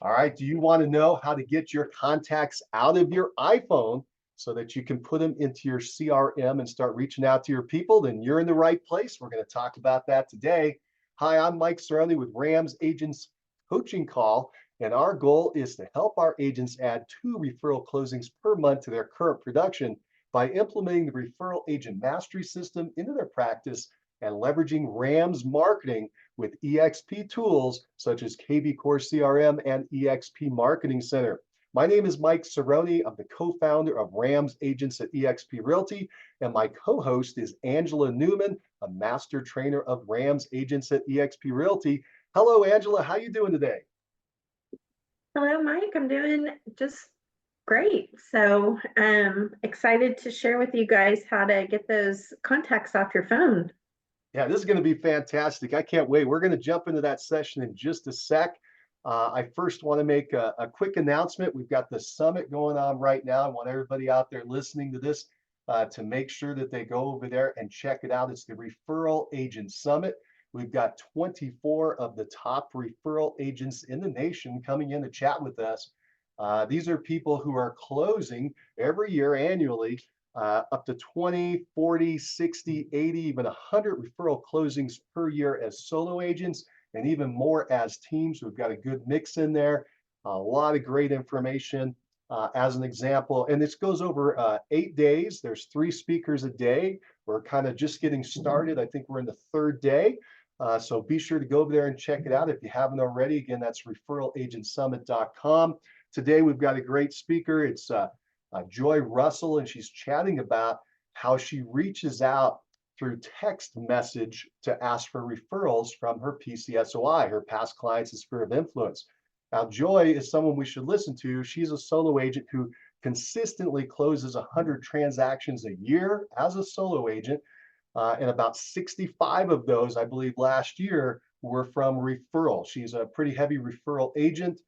All right. Do you want to know how to get your contacts out of your iPhone so that you can put them into your CRM and start reaching out to your people? Then you're in the right place. We're going to talk about that today. Hi, I'm Mike Cerrone with Rams Agents Coaching Call, and our goal is to help our agents add 2 referral closings per month to their current production by implementing the referral agent mastery system into their practice and leveraging Rams marketing with EXP tools such as KV Core CRM and EXP Marketing Center. My name is Mike Cerrone. I'm the co-founder of Rams Agents at EXP Realty, and my co-host is Angela Newman, a master trainer of Rams Agents at EXP Realty. Hello, Angela. How you doing today? Hello, Mike. I'm doing just great. So, excited to share with you guys how to get those contacts off your phone. Yeah, this is going to be fantastic. I can't wait. We're going to jump into that session in just a sec. I first want to make a quick announcement. We've got the summit going on right now. I want everybody out there listening to this to make sure that they go over there and check it out. It's the Referral Agent Summit. We've got 24 of the top referral agents in the nation coming in to chat with us. These are people who are closing every year annually up to 20, 40, 60, 80, even 100 referral closings per year as solo agents, and even more as teams. We've got a good mix in there, a lot of great information. As an example, and this goes over 8 days. There's 3 speakers a day. We're kind of just getting started. I think we're in the 3rd day. So be sure to go over there and check it out if you haven't already. Again, that's referralagentsummit.com. Today, we've got a great speaker. It's Joy Russell, and she's chatting about how she reaches out through text message to ask for referrals from her PCSOI, her past clients and sphere of influence. Now, Joy is someone we should listen to. She's a solo agent who consistently closes 100 transactions a year as a solo agent. And about 65 of those, I believe, last year were from referral. She's a pretty heavy referral agent.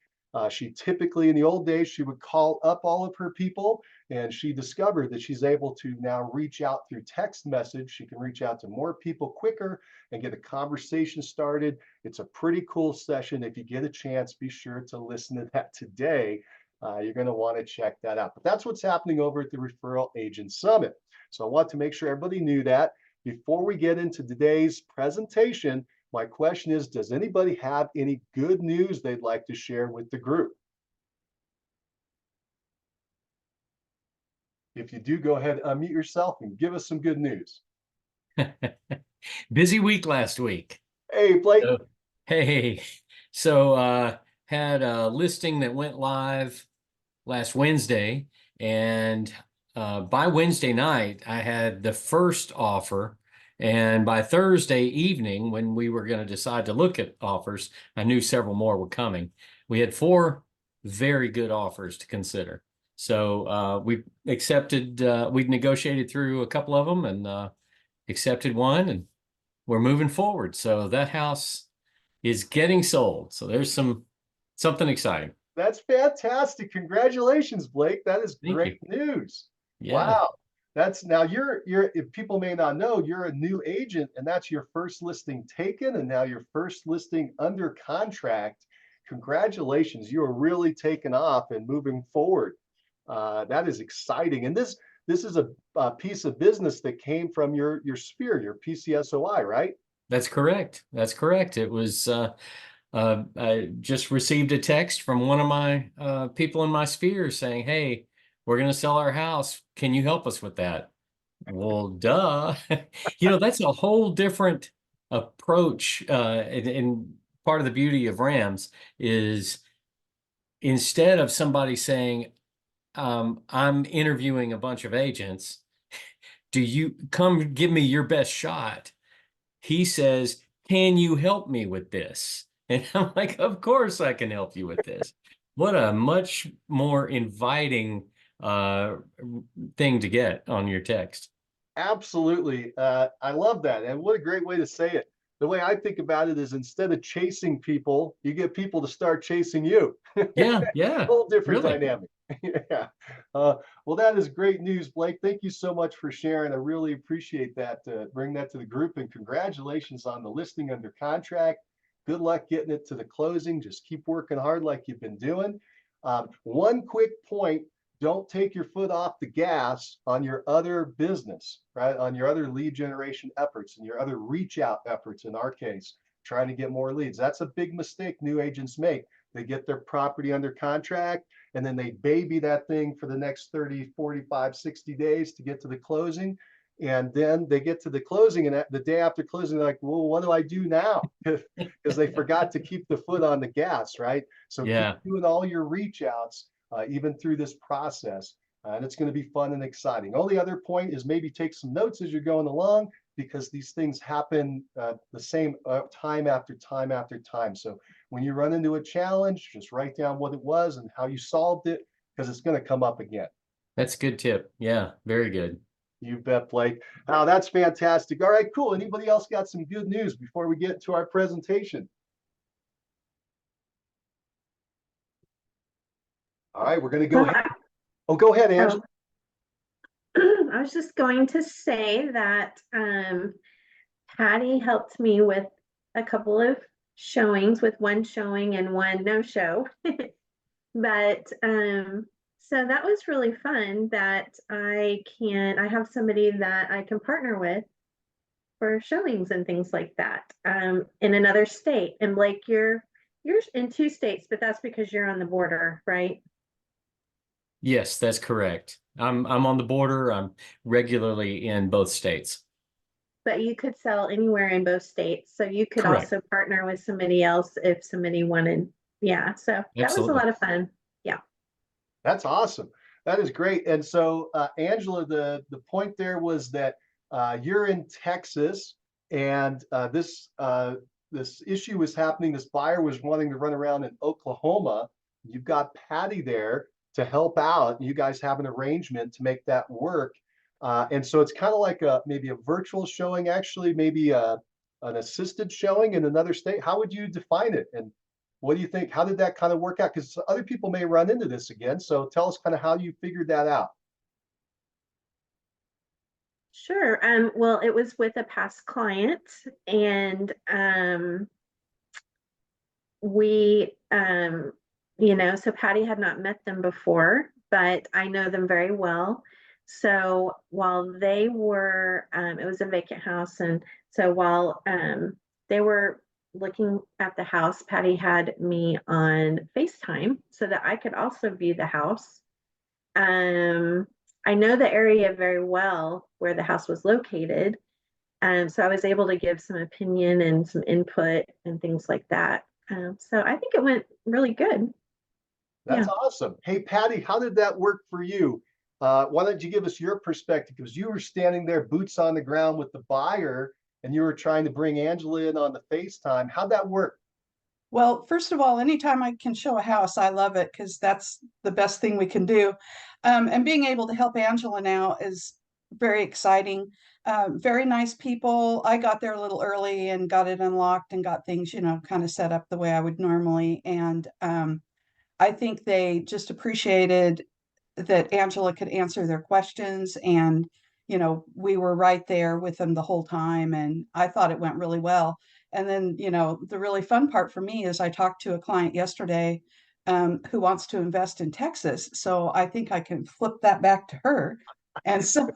She typically, in the old days, she would call up all of her people, and she discovered that she's able to now reach out through text message. She can reach out to more people quicker and get a conversation started. It's a pretty cool session. If you get a chance, be sure to listen to that today. You're going to want to check that out. But that's what's happening over at the Referral Agent Summit. So I want to make sure everybody knew that. Before we get into today's presentation, my question is, does anybody have any good news they'd like to share with the group? If you do, go ahead, unmute yourself and give us some good news. Busy week last week. Hey, Blake. So had a listing that went live last Wednesday, and by Wednesday night, I had the first offer. And by Thursday evening, when we were going to decide to look at offers, I knew several more were coming. We had 4 very good offers to consider. So we accepted, we'd negotiated through a couple of them and accepted one, and we're moving forward. So that house is getting sold. So there's something exciting. That's fantastic. Congratulations, Blake. That is great news. Yeah. Wow. That's now you're if people may not know, you're a new agent, and that's your first listing taken, and now your first listing under contract. Congratulations. You are really taking off and moving forward. That is exciting. And this is a piece of business that came from your sphere, your PCSOI, right? That's correct. That's correct. It was I just received a text from one of my people in my sphere saying, "Hey, we're going to sell our house. Can you help us with that?" Well, duh. That's a whole different approach. And part of the beauty of Rams is instead of somebody saying, I'm interviewing a bunch of agents, do you come give me your best shot? He says, can you help me with this? And I'm like, of course I can help you with this. What a much more inviting thing to get on your text. Absolutely. I love that. And what a great way to say it. The way I think about it is instead of chasing people, you get people to start chasing you. Yeah. A whole different Really? dynamic. Yeah. Well, that is great news, Blake. Thank you so much for sharing. I really appreciate that. Bring that to the group, and congratulations on the listing under contract. Good luck getting it to the closing. Just keep working hard like you've been doing. One quick point, don't take your foot off the gas on your other business, right? On your other lead generation efforts and your other reach out efforts, in our case, trying to get more leads. That's a big mistake new agents make. They get their property under contract and then they baby that thing for the next 30, 45, 60 days to get to the closing. And then they get to the closing, and the day after closing, they're like, well, what do I do now? Because they forgot to keep the foot on the gas, right? So Yeah. keep doing all your reach outs, even through this process. And it's going to be fun and exciting. Only other point is maybe take some notes as you're going along, because these things happen the same time after time after time. So when you run into a challenge, just write down what it was and how you solved it, because it's going to come up again. That's a good tip. Yeah, very good. You bet, Blake. Oh, that's fantastic. All right, cool. Anybody else got some good news before we get to our presentation? All right, we're going to go ahead. Oh, go ahead, Angela. I was just going to say that Patty helped me with a couple of showings, with one showing and one no show. But so that was really fun that I have somebody that I can partner with for showings and things like that in another state. And Blake, you're in 2 states, but that's because you're on the border, right? Yes, that's correct. I'm on the border. I'm regularly in both states. But you could sell anywhere in both states. So you could Correct. also partner with somebody else if somebody wanted. Yeah. So that was a lot of fun. Yeah. That's awesome. That is great. And so, Angela, the point there was that you're in Texas, and this issue was happening. This buyer was wanting to run around in Oklahoma. You've got Patty there to help out. You guys have an arrangement to make that work. And so it's kind of like maybe a virtual showing, actually, maybe an assisted showing in another state. How would you define it? And what do you think? How did that kind of work out? Because other people may run into this again. So tell us kind of how you figured that out. Sure. Well, it was with a past client, and we so Patty had not met them before, but I know them very well. So while they were it was a vacant house, and so while they were looking at the house, Patty had me on FaceTime so that I could also view the house. I know the area very well where the house was located. So I was able to give some opinion and some input and things like that. So I think it went really good. That's Yeah. awesome. Hey, Patty, how did that work for you? Why don't you give us your perspective? Because you were standing there, boots on the ground with the buyer, and you were trying to bring Angela in on the FaceTime. How'd that work? Well, first of all, anytime I can show a house, I love it because that's the best thing we can do. And being able to help Angela now is very exciting. Very nice people. I got there a little early and got it unlocked and got things, kind of set up the way I would normally. And I think they just appreciated that Angela could answer their questions. And, we were right there with them the whole time. And I thought it went really well. And then, the really fun part for me is I talked to a client yesterday who wants to invest in Texas. So I think I can flip that back to her. And so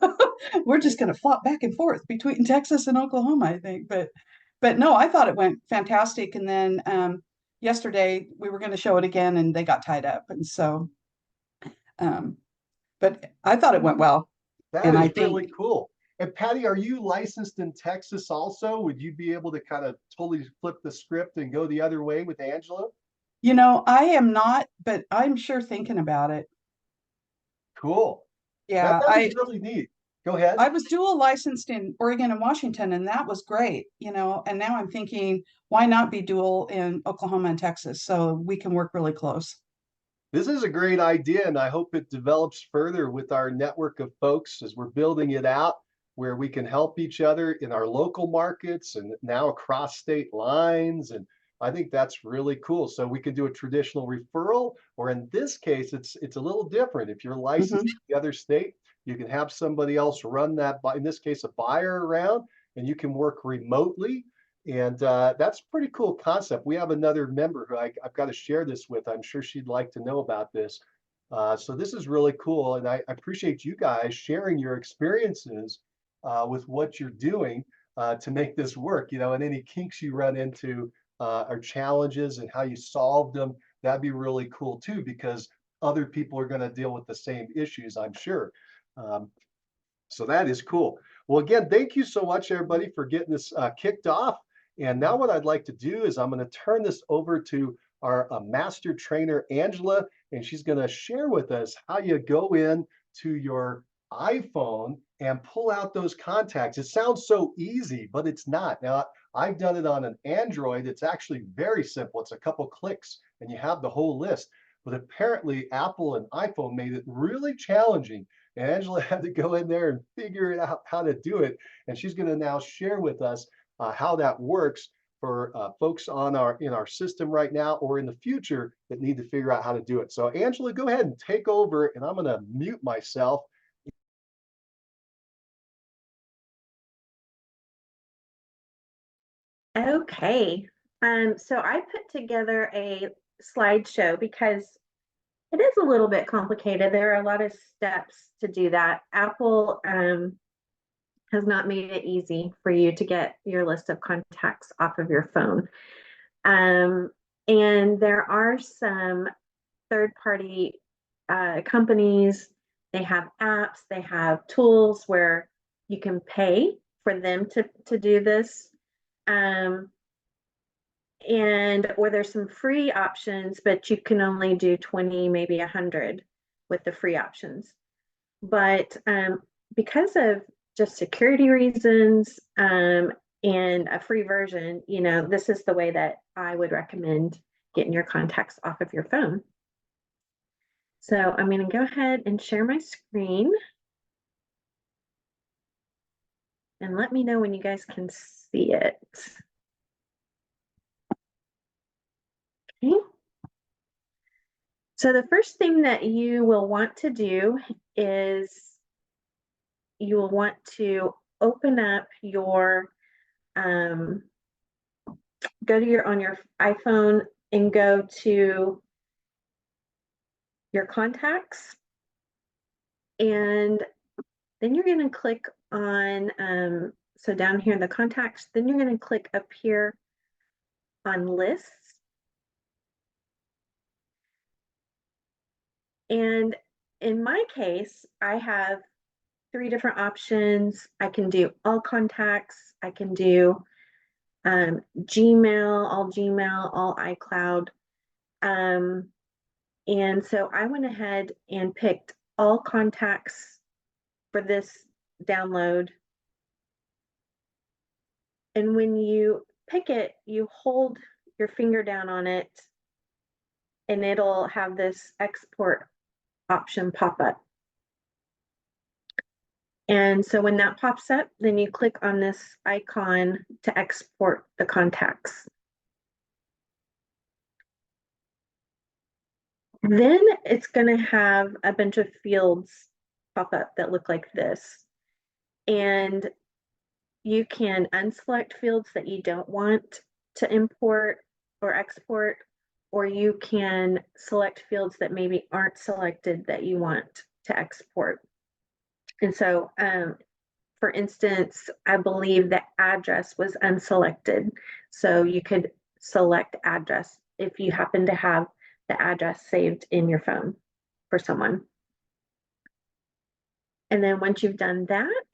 we're just going to flop back and forth between Texas and Oklahoma, I think. But no, I thought it went fantastic. And then yesterday we were going to show it again and they got tied up. And so, but I thought it went well. That And is I think really cool. And Patty, are you licensed in Texas also? Would you be able to kind of totally flip the script and go the other way with Angela? I am not, but I'm sure thinking about it. Cool. Yeah, That is really neat. Go ahead. I was dual licensed in Oregon and Washington, and that was great, and now I'm thinking, why not be dual in Oklahoma and Texas so we can work really close? This is a great idea, and I hope it develops further with our network of folks as we're building it out, where we can help each other in our local markets and now across state lines. And I think that's really cool. So we can do a traditional referral, or in this case, it's a little different. If you're licensed in the other state, you can have somebody else run that, in this case, a buyer around, and you can work remotely. And that's a pretty cool concept. We have another member who I've got to share this with. I'm sure she'd like to know about this. So this is really cool. And I appreciate you guys sharing your experiences with what you're doing to make this work, you know, and any kinks you run into or challenges and how you solved them. That'd be really cool too, because other people are going to deal with the same issues, I'm sure. So that is cool. Well, again, thank you so much, everybody, for getting this kicked off. And now what I'd like to do is I'm going to turn this over to our master trainer, Angela, and she's going to share with us how you go in to your iPhone and pull out those contacts. It sounds so easy, but it's not. Now, I've done it on an Android. It's actually very simple. It's a couple clicks and you have the whole list. But apparently Apple and iPhone made it really challenging. And Angela had to go in there and figure it out how to do it. And she's going to now share with us how that works for folks on in our system right now or in the future that need to figure out how to do it. So Angela, go ahead and take over, and I'm going to mute myself. Okay, so I put together a slideshow because it is a little bit complicated. There are a lot of steps to do that. Apple has not made it easy for you to get your list of contacts off of your phone. And there are some third-party companies. They have apps, they have tools where you can pay for them to do this. Or there's some free options, but you can only do 20, maybe 100 with the free options. But because of just security reasons and a free version, you know, this is the way that I would recommend getting your contacts off of your phone. So I'm going to go ahead and share my screen. And let me know when you guys can see it. Okay. So the first thing that you will want to do is you will want to open up your, go to on your iPhone and go to your contacts. And then you're going to click on, so down here in the contacts, then you're going to click up here on lists. And in my case, I have 3 different options. I can do all contacts. I can do Gmail, all iCloud. And so I went ahead and picked all contacts for this download. And when you pick it, you hold your finger down on it and it'll have this export option pop up. And so when that pops up, then you click on this icon to export the contacts. Then it's going to have a bunch of fields pop up that look like this. And you can unselect fields that you don't want to import or export, or you can select fields that maybe aren't selected that you want to export. And so, for instance, I believe the address was unselected. So you could select address if you happen to have the address saved in your phone for someone. And then once you've done that,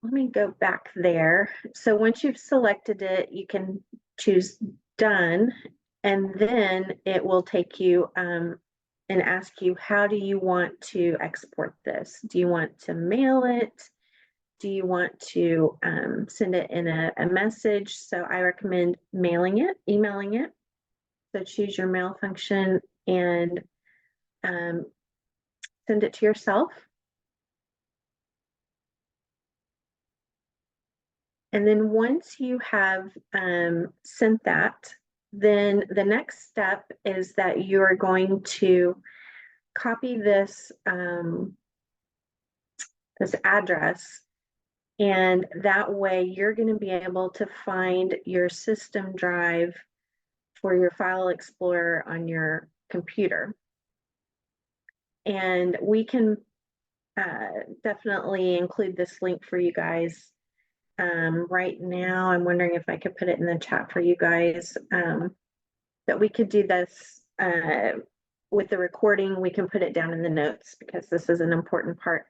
let me go back there. So once you've selected it, you can choose done, and then it will take you and ask you, how do you want to export this? Do you want to mail it? Do you want to send it in a message? So I recommend mailing it, emailing it. So choose your mail function and send it to yourself. And then once you have sent that, then the next step is that you are going to copy this this address And that way you're going to be able to find your system drive for your File Explorer on your computer. And we can definitely include this link for you guys. Right now, I'm wondering if I could put it in the chat for you guys, that we could do this with the recording. We can put it down in the notes because this is an important part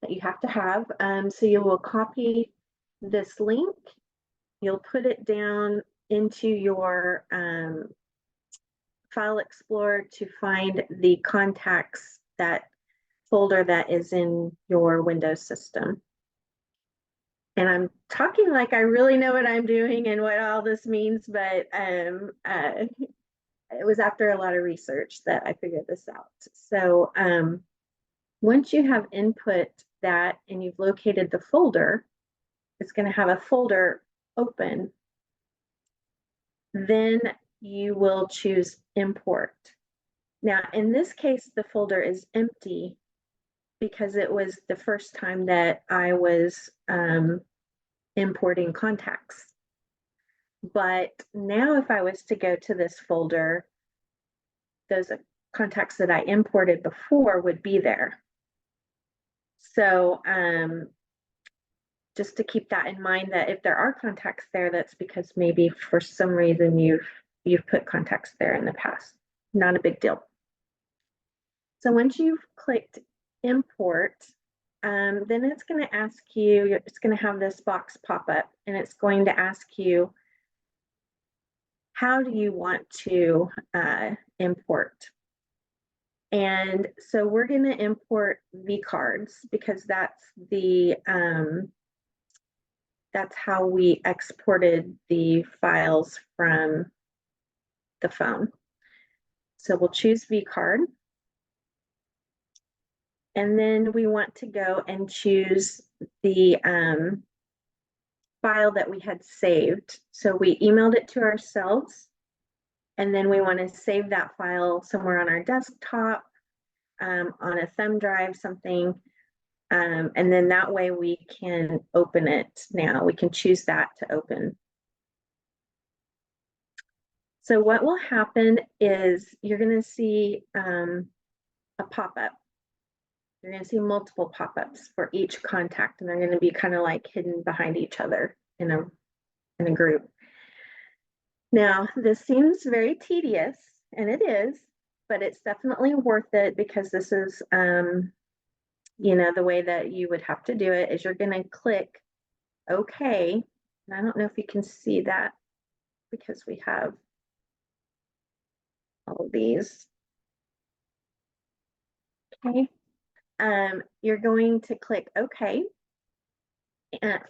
that you have to have. So you will copy this link, you'll put it down into your File Explorer to find the contacts, that folder that is in your Windows system. And I'm talking like I really know what I'm doing and what all this means, but it was after a lot of research that I figured this out. So once you have input that and you've located the folder, it's going to have a folder open. Then you will choose import. Now, in this case, the folder is empty because it was the first time that I was importing contacts. But now if I was to go to this folder, those contacts that I imported before would be there. So just to keep that in mind, that if there are contacts there, that's because maybe for some reason you've put contacts there in the past. Not a big deal. So once you've clicked import, then it's going to ask you, it's going to have this box pop up, and it's going to ask you, how do you want to import? And so we're going to import vCards because that's the that's how we exported the files from the phone. So we'll choose vCard. And then we want to go and choose the file that we had saved. So we emailed it to ourselves, and then we want to save that file somewhere on our desktop, on a thumb drive, something. And then that way we can open it now. We can choose that to open. So what will happen is you're going to see a pop-up. You're going to see multiple pop-ups for each contact, and they're going to be kind of like hidden behind each other in a group. Now, this seems very tedious, and it is, but it's definitely worth it because this is, you know, the way that you would have to do it is you're going to click OK. And I don't know if you can see that because we have all of these. Okay. You're going to click OK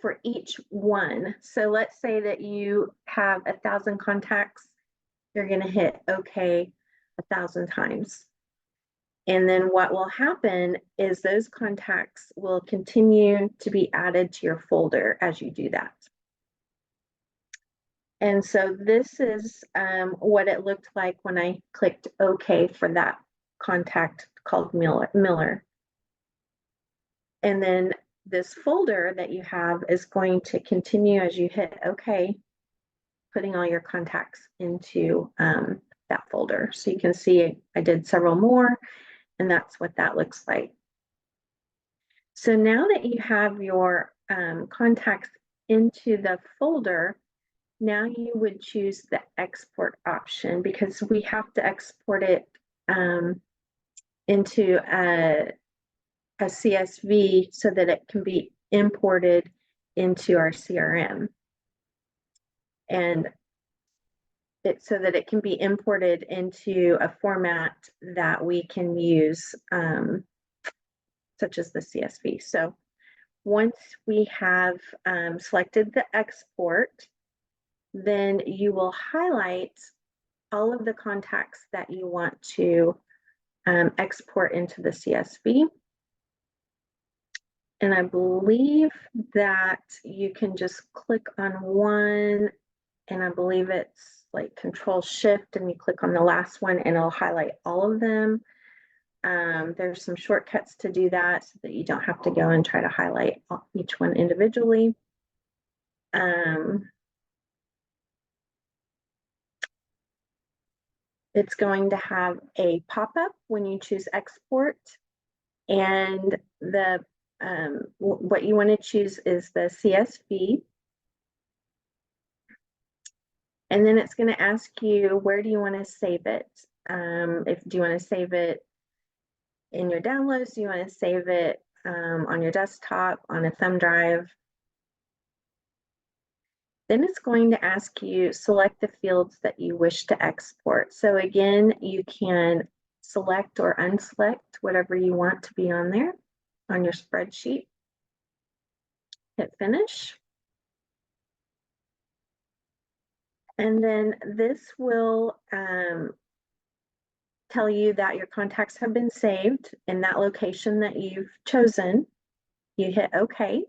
for each one. So let's say that you have 1,000 contacts. You're going to hit OK 1,000 times. And then what will happen is those contacts will continue to be added to your folder as you do that. And so this is what it looked like when I clicked OK for that contact called Miller. And then this folder that you have is going to continue as you hit OK, putting all your contacts into that folder. So you can see I did several more, and that's what that looks like. So now that you have your contacts into the folder, now you would choose the export option because we have to export it into a CSV so that it can be imported into our CRM. And so that it can be imported into a format that we can use, such as the CSV. So once we have selected the export, then you will highlight all of the contacts that you want to export into the CSV. And I believe that you can just click on one, and I believe it's like Control Shift, and you click on the last one and it'll highlight all of them. There's some shortcuts to do that so that you don't have to go and try to highlight each one individually. It's going to have a pop-up when you choose export, and what you want to choose is the CSV. And then it's going to ask you, where do you want to save it? Do you want to save it in your downloads? Do you want to save it on your desktop, on a thumb drive? Then it's going to ask you, select the fields that you wish to export. So again, you can select or unselect whatever you want to be on there on your spreadsheet. Hit finish. And then this will tell you that your contacts have been saved in that location that you've chosen. You hit OK.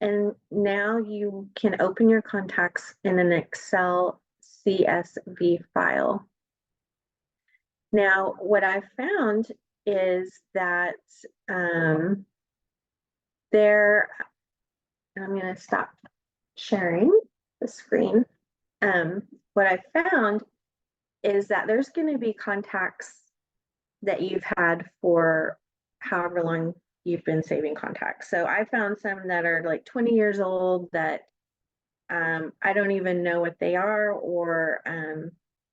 And now you can open your contacts in an Excel CSV file. Now, what I found is that I'm going to stop sharing the screen. What I found is that there's going to be contacts that you've had for however long you've been saving contacts. So I found some that are like 20 years old that I don't even know what they are, or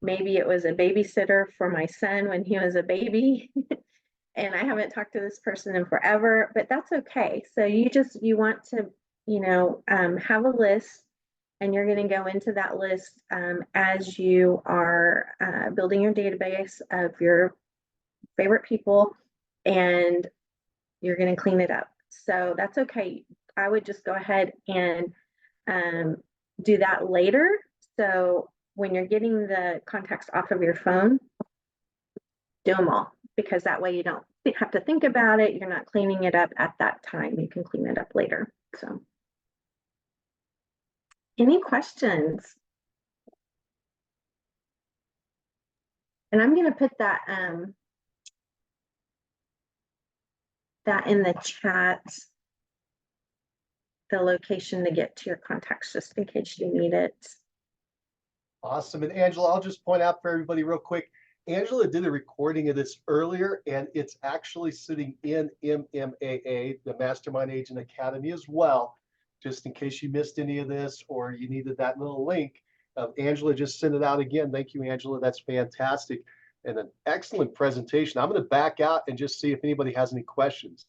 maybe it was a babysitter for my son when he was a baby and I haven't talked to this person in forever, but that's okay. So you want to, have a list, and you're going to go into that list as you are building your database of your favorite people, and you're going to clean it up. So that's okay. I would just go ahead and do that later. So when you're getting the contacts off of your phone, do them all, because that way you don't have to think about it. You're not cleaning it up at that time. You can clean it up later. So any questions? And I'm going to put that in the chat, the location to get to your contacts, just in case you need it. Awesome. And Angela, I'll just point out for everybody real quick, Angela did a recording of this earlier, and it's actually sitting in MMAA, the Mastermind Agent Academy, as well, just in case you missed any of this or you needed that little link. Angela just sent it out again. Thank you, Angela. That's fantastic. And an excellent presentation. I'm going to back out and just see if anybody has any questions.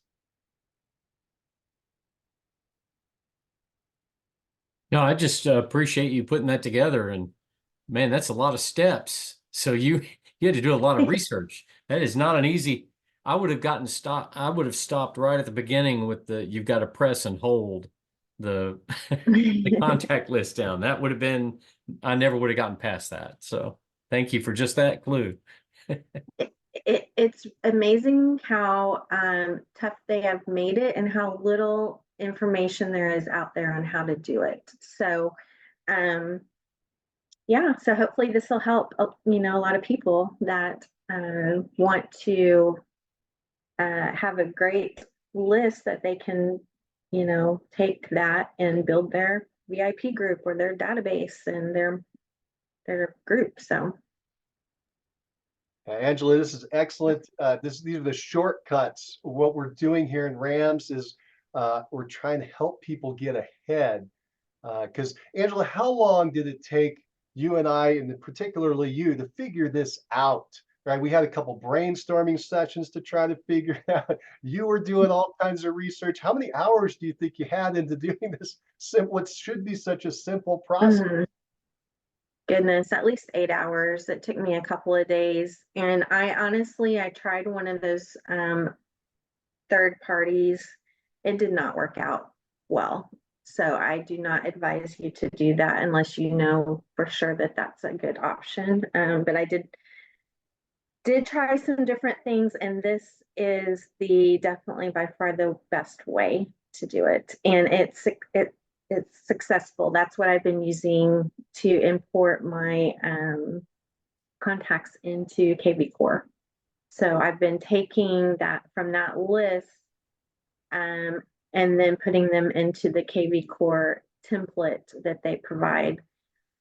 No, I just appreciate you putting that together, and man, that's a lot of steps. So you had to do a lot of research. That is not an easy. I would have stopped right at the beginning with you've got to press and hold the the contact list down. That would have been, I never would have gotten past that. So thank you for just that clue. It's amazing how tough they have made it and how little information there is out there on how to do it. So yeah, so hopefully this will help a lot of people that want to have a great list that they can take that and build their VIP group or their database and their group. So Angela, this is excellent. These are the shortcuts. What we're doing here in RAMS is we're trying to help people get ahead. Because Angela, how long did it take you and I, and particularly you, to figure this out? Right? We had a couple brainstorming sessions to try to figure it out. You were doing all kinds of research. How many hours do you think you had into doing this? What should be such a simple process? Goodness, at least 8 hours. It took me a couple of days. And I tried one of those third parties. It did not work out well. So I do not advise you to do that unless you know for sure that that's a good option. But I did try some different things, and this is definitely by far the best way to do it. And it's successful. That's what I've been using to import my contacts into KV Core. So I've been taking that from that list and then putting them into the KV Core template that they provide.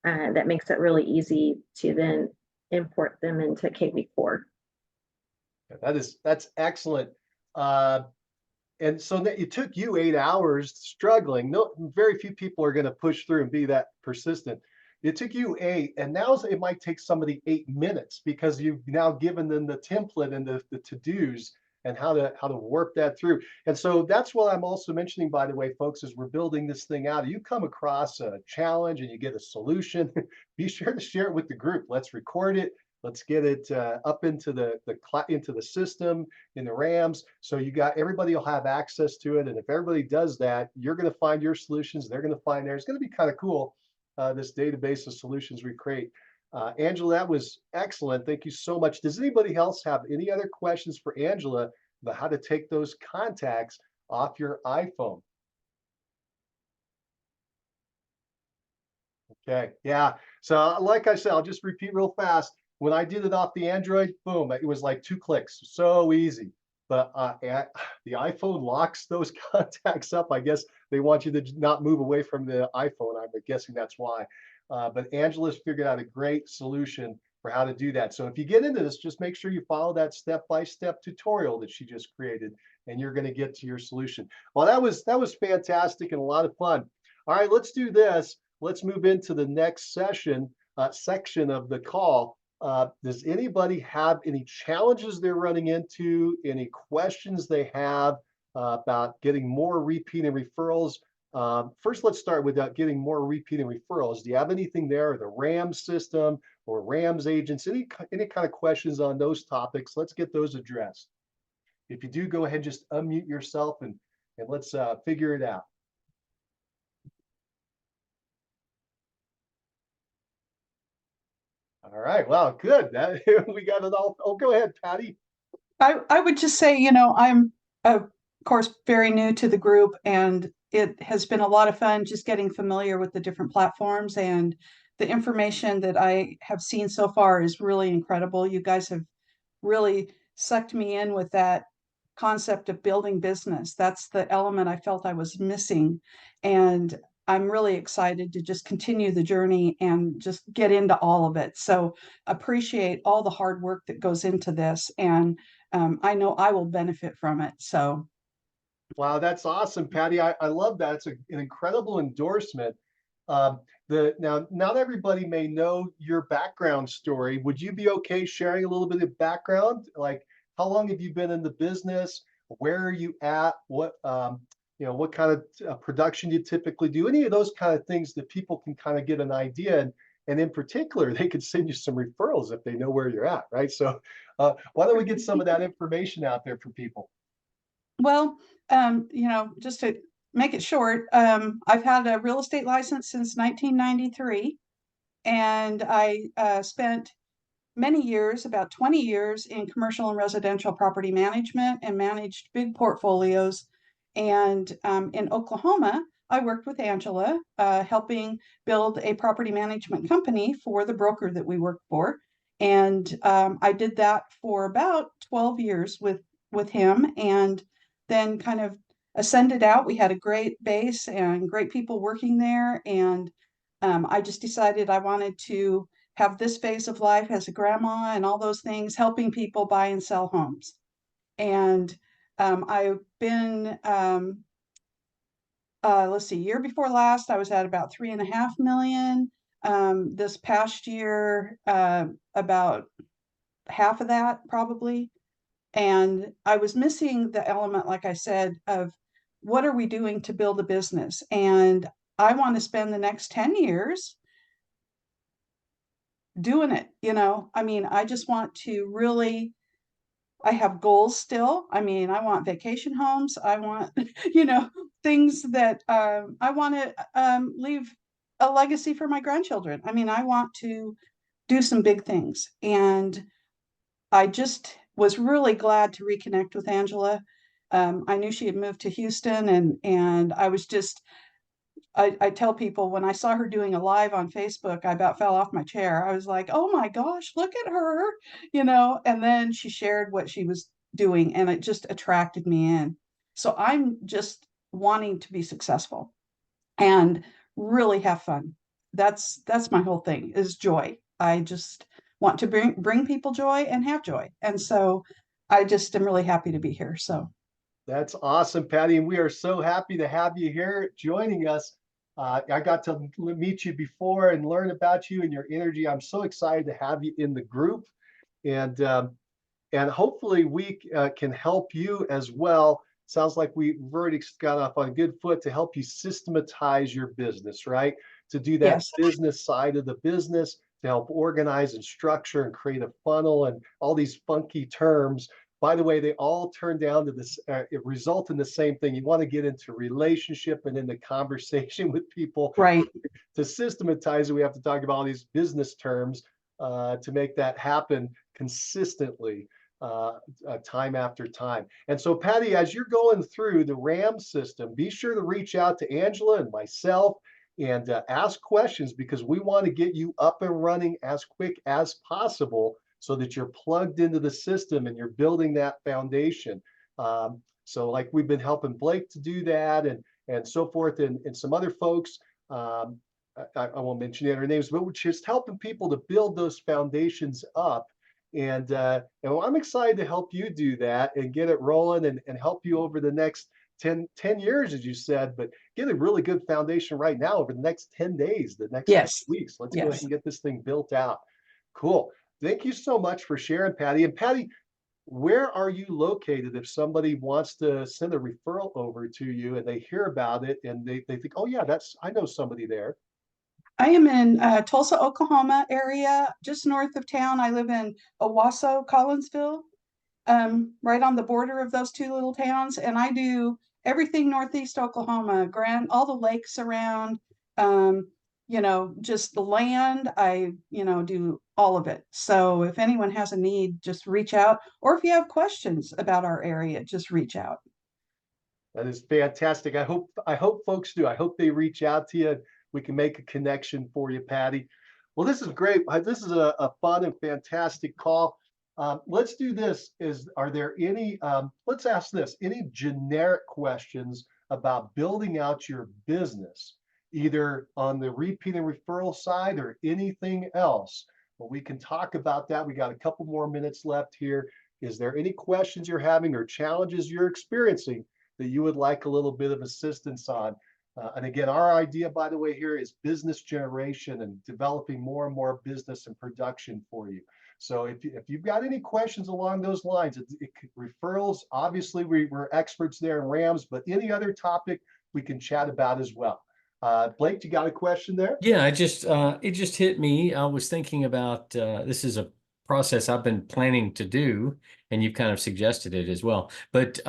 That makes it really easy to then import them into KV Core. That's excellent. And so that it took you 8 hours struggling. No, very few people are going to push through and be that persistent. It took you 8, and now it might take somebody 8 minutes because you've now given them the template and the to-dos and how to warp that through. And so that's what I'm also mentioning, by the way, folks, as we're building this thing out. You come across a challenge and you get a solution, be sure to share it with the group. Let's record it. Let's get it up into the system in the RAMs. So everybody will have access to it. And if everybody does that, you're going to find your solutions. They're going to find theirs. It's going to be kind of cool. This database of solutions we create. Angela, that was excellent. Thank you so much. Does anybody else have any other questions for Angela about how to take those contacts off your iPhone? Okay, yeah. So like I said, I'll just repeat real fast. When I did it off the Android, boom, it was like 2 clicks, so easy. But the iPhone locks those contacts up. I guess they want you to not move away from the iPhone. I'm guessing that's why. But Angela's figured out a great solution for how to do that. So if you get into this, just make sure you follow that step-by-step tutorial that she just created, and you're going to get to your solution. Well, that was fantastic and a lot of fun. All right, let's do this. Let's move into the next section of the call. Does anybody have any challenges they're running into, any questions they have about getting more repeat and referrals? First, let's start with getting more repeat and referrals. Do you have anything there, the RAM system or RAMs agents, any kind of questions on those topics? Let's get those addressed. If you do, go ahead, just unmute yourself and let's figure it out. All right, well, good. We got it all. Oh, go ahead, Patty. I would just say, I'm of course very new to the group, and it has been a lot of fun just getting familiar with the different platforms, and the information that I have seen so far is really incredible. You guys have really sucked me in with that concept of building business. That's the element I felt I was missing. And I'm really excited to just continue the journey and just get into all of it. So appreciate all the hard work that goes into this. And I know I will benefit from it. So. Wow, that's awesome, Patty. I love that. It's an incredible endorsement. Now not everybody may know your background story. Would you be okay sharing a little bit of background? Like, how long have you been in the business? Where are you at? What what kind of production you typically do? Any of those kind of things that people can kind of get an idea. And in particular, they could send you some referrals if they know where you're at, right? So why don't we get some of that information out there for people? Well, just to make it short, I've had a real estate license since 1993, and I spent many years, about 20 years, in commercial and residential property management and managed big portfolios. And in Oklahoma, I worked with Angela, helping build a property management company for the broker that we worked for. And I did that for about 12 years with him, and then kind of ascended out. We had a great base and great people working there. And I just decided I wanted to have this phase of life as a grandma and all those things, helping people buy and sell homes. And I've been, let's see, year before last, I was at about 3.5 million. This past year, about half of that probably. And I was missing the element, like I said, of what are we doing to build a business? And I want to spend the next 10 years doing it. I just want to really, I have goals still. I want vacation homes. I want, things that I want to leave a legacy for my grandchildren. I want to do some big things. And I just was really glad to reconnect with Angela. I knew she had moved to Houston, and I was just I tell people when I saw her doing a live on Facebook, I about fell off my chair. I was like, oh my gosh, look at her, and then she shared what she was doing and it just attracted me in. So I'm just wanting to be successful and really have fun. That's my whole thing is joy. I just want to bring people joy and have joy. And so I just am really happy to be here. So That's awesome, Patty. And we are so happy to have you here joining us. I got to meet you before and learn about you and your energy. I'm so excited to have you in the group. And hopefully we can help you as well. Sounds like we've already got off on a good foot to help you systematize your business, right? To do that yes, business side of the business, to help organize and structure and create a funnel and all these funky terms. By the way, they all turn down to this, it result in the same thing. You want to get into relationship and into conversation with people. right. To systematize it, we have to talk about all these business terms to make that happen consistently, time after time. And so, Patty, as you're going through the RAM system, be sure to reach out to Angela and myself and ask questions, because we want to get you up and running as quick as possible so that you're plugged into the system and you're building that foundation. So like we've been helping Blake to do that, and so forth, and some other folks. I won't mention any other names, but we're just helping people to build those foundations up. And I'm excited to help you do that and get it rolling and help you over the next 10 years, as you said, but get a really good foundation right now over the next 10 days, the next 10 Yes, weeks. Let's go ahead yes. and get this thing built out. Cool. Thank you so much for sharing, Patty. And Patty, where are you located if somebody wants to send a referral over to you and they hear about it and they think, oh yeah, I know somebody there. I am in Tulsa, Oklahoma area, just north of town. I live in Owasso, Collinsville, right on the border of those two little towns. And I do everything Northeast Oklahoma, all the lakes around, just the land. I, do all of it. So if anyone has a need, just reach out. Or if you have questions about our area, just reach out. That is fantastic. I hope folks do. I hope they reach out to you. We can make a connection for you, Patty. Well, this is great. This is a fun and fantastic call. Let's do this. Are there any, let's ask this, any generic questions about building out your business, either on the repeat and referral side or anything else? Well, we can talk about that. We got a couple more minutes left here. Is there any questions you're having or challenges you're experiencing that you would like a little bit of assistance on? And again, our idea, by the way, here is business generation and developing more and more business and production for you. So if you've got any questions along those lines, referrals, obviously we're experts there in RAMs, but any other topic we can chat about as well. Blake, you got a question there? Yeah, it just hit me. I was thinking about this is a process I've been planning to do, and you've kind of suggested it as well. But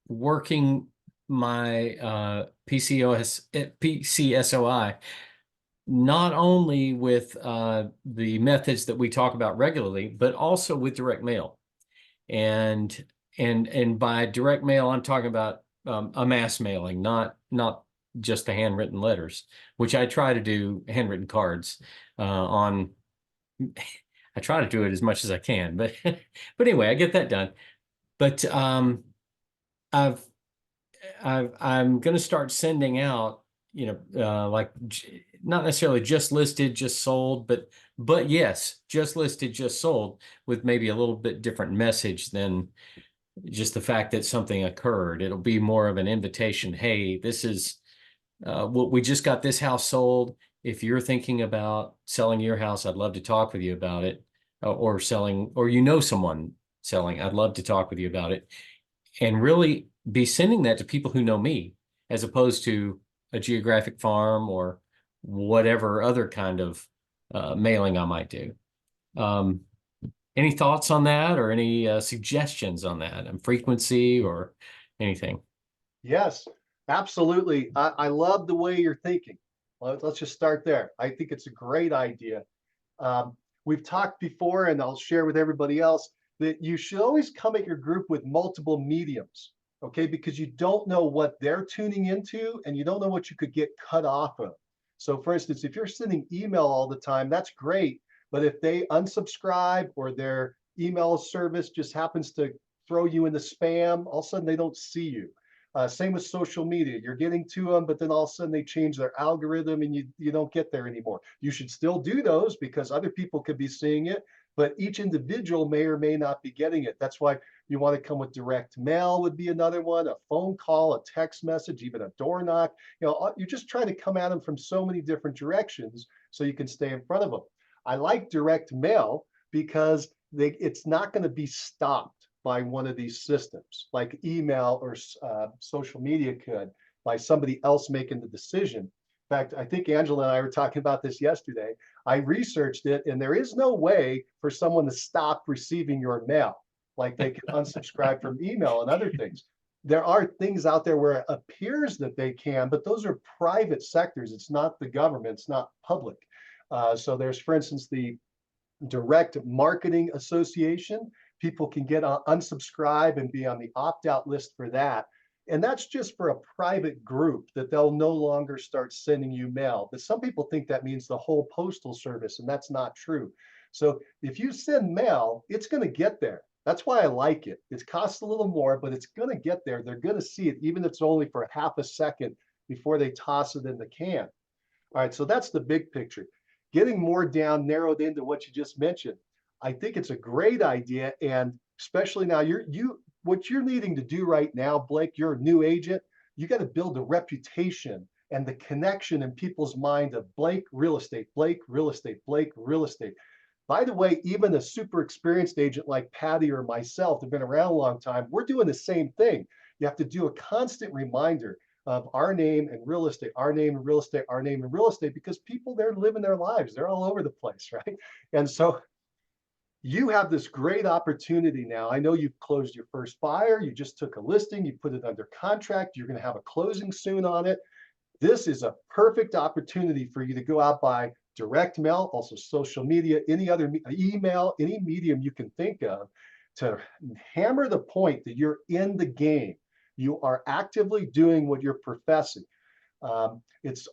working my PCSOI, not only with the methods that we talk about regularly, but also with direct mail. And by direct mail, I'm talking about a mass mailing, not just the handwritten letters, which I try to do handwritten cards on. I try to do it as much as I can, but anyway, I get that done. But I'm going to start sending out, like not necessarily just listed, just sold, but yes, just listed, just sold, with maybe a little bit different message than just the fact that something occurred. It'll be more of an invitation. Hey, this is what we just got this house sold. If you're thinking about selling your house, I'd love to talk with you about it, or selling, or someone selling, I'd love to talk with you about it. And really be sending that to people who know me, as opposed to a geographic farm or whatever other kind of mailing I might do. Any thoughts on that, or any suggestions on that, and frequency or anything? Yes, absolutely. I love the way you're thinking. Let's just start there. I think it's a great idea. We've talked before, and I'll share with everybody else, that you should always come at your group with multiple mediums. okay? Because you don't know what they're tuning into and you don't know what you could get cut off of. So for instance, if you're sending email all the time, that's great. But if they unsubscribe or their email service just happens to throw you into spam, all of a sudden they don't see you. Same with social media. You're getting to them, but then all of a sudden they change their algorithm and you don't get there anymore. You should still do those because other people could be seeing it, but each individual may or may not be getting it. That's why you want to come with direct mail would be another one, a phone call, a text message, even a door knock. You're just trying to come at them from so many different directions so you can stay in front of them. I like direct mail because it's not going to be stopped by one of these systems like email or social media could, by somebody else making the decision. In fact, I think Angela and I were talking about this yesterday. I researched it, and there is no way for someone to stop receiving your mail. Like they can unsubscribe from email and other things. There are things out there where it appears that they can, but those are private sectors. It's not the government, it's not public. So there's, for instance, the Direct Marketing Association. People can get unsubscribe and be on the opt-out list for that. And that's just for a private group that they'll no longer start sending you mail. But some people think that means the whole postal service, and that's not true. So if you send mail, it's going to get there. That's why I like it. It costs a little more, but it's going to get there. They're going to see it, even if it's only for half a second before they toss it in the can. All right, so that's the big picture. Getting more down, narrowed into what you just mentioned. I think it's a great idea, and especially now, what you're needing to do right now, Blake, you're a new agent. You got to build a reputation and the connection in people's mind of Blake Real Estate, Blake Real Estate, Blake Real Estate. By the way, even a super experienced agent like Patty or myself have been around a long time. We're doing the same thing. You have to do a constant reminder of our name and real estate, our name and real estate, our name and real estate, because people, they're living their lives. They're all over the place, right? And so you have this great opportunity now. I know you've closed your first buyer. You just took a listing. You put it under contract. You're going to have a closing soon on it. This is a perfect opportunity for you to go out by direct mail, also social media, any other email, any medium you can think of, to hammer the point that you're in the game. You are actively doing what you're professing. It's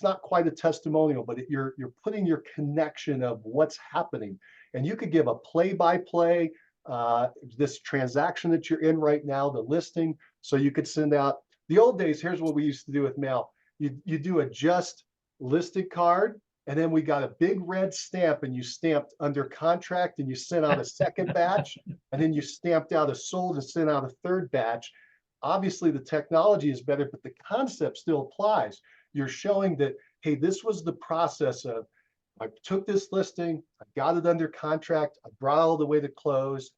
not quite a testimonial, but you're putting your connection of what's happening. And you could give a play-by-play, this transaction that you're in right now, the listing. So you could send out, the old days, here's what we used to do with mail. You do a just listed card, and then we got a big red stamp, and you stamped under contract, and you sent out a second batch, and then you stamped out a sold and sent out a third batch. Obviously, the technology is better, but the concept still applies. You're showing that, hey, this was the process of, I took this listing, I got it under contract, I brought it all the way to close.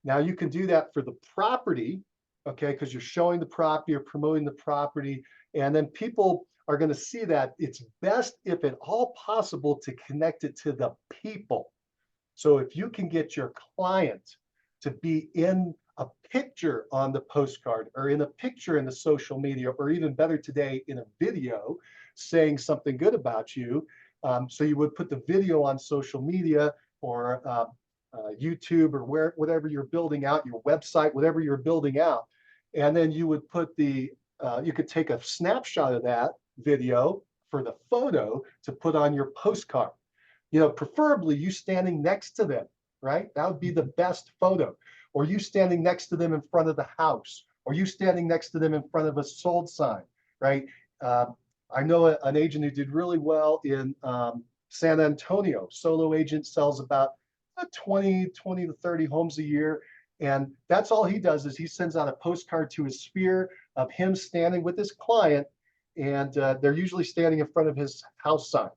Now you can do that for the property, okay, because you're showing the property, you're promoting the property, and then people are going to see that. It's best, if at all possible, to connect it to the people. So if you can get your client to be in a picture on the postcard, or in a picture in the social media, or even better today, in a video saying something good about you. So you would put the video on social media, or YouTube, or whatever you're building out, your website, whatever you're building out. And then you would put you could take a snapshot of that video for the photo to put on your postcard. Preferably you standing next to them, right? That would be the best photo. Or you standing next to them in front of the house, or you standing next to them in front of a sold sign, right? I know an agent who did really well in San Antonio. Solo agent, sells about 20 to 30 homes a year. And that's all he does, is he sends out a postcard to his sphere of him standing with his client. And they're usually standing in front of his house sign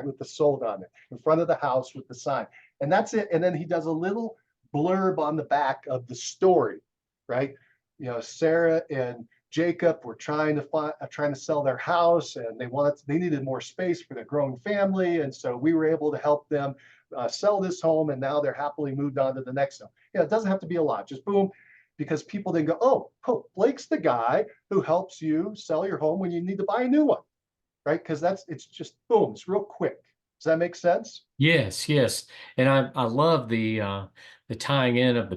with the sold on it, in front of the house with the sign. And that's it. And then he does a little blurb on the back of the story, right? Sarah and Jacob were trying to sell their house, and they needed more space for their growing family, and so we were able to help them sell this home, and now they're happily moved on to the next one. It doesn't have to be a lot, just boom, because people then go, oh, Blake's the guy who helps you sell your home when you need to buy a new one, right? Because it's just boom, it's real quick. Does that make sense? Yes, yes. And I love the tying in of